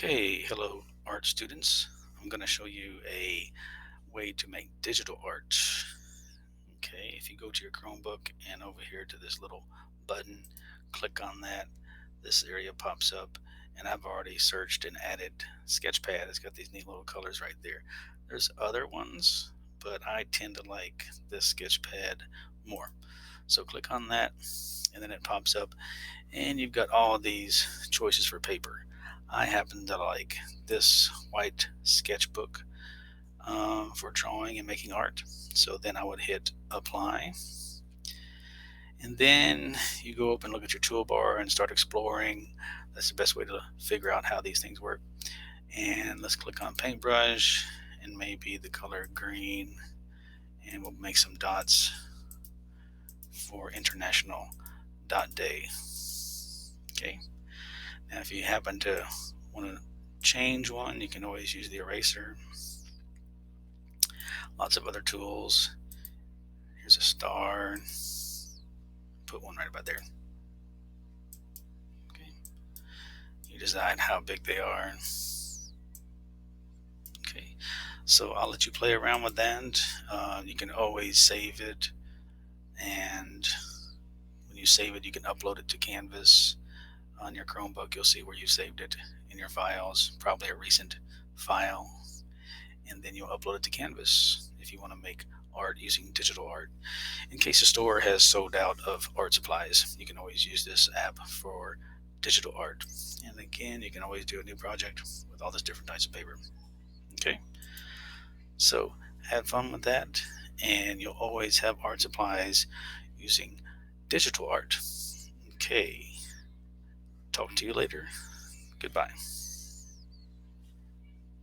Okay, hello art students. I'm going to show you a way to make digital art. Okay, if you go to your Chromebook and over here to this little button, click on that. This area pops up, and I've already searched and added Sketchpad. It's got these neat little colors right there. There's other ones, but I tend to like this Sketchpad more. So click on that, and then it pops up and you've got all of these choices for paper. I happen to like this white sketchbook for drawing and making art. So then I would hit apply, and then you go up and look at your toolbar and start exploring. That's the best way to figure out how these things work. And let's click on paintbrush and maybe the color green, and we'll make some dots for International Dot Day. Okay. Now, if you happen to want to change one, you can always use the eraser. Lots of other tools. Here's a star. Put one right about there. Okay. You decide how big they are. Okay. So I'll let you play around with that. You can always save it, and when you save it, you can upload it to Canvas on your Chromebook. You'll see where you saved it in your files, probably a recent file, and then you'll upload it to Canvas if you want to make art using digital art. In case the store has sold out of art supplies, you can always use this app for digital art. And again, you can always do a new project with all these different types of paper. Okay, so have fun with that, and you'll always have art supplies using digital art. Okay, talk to you later. Goodbye.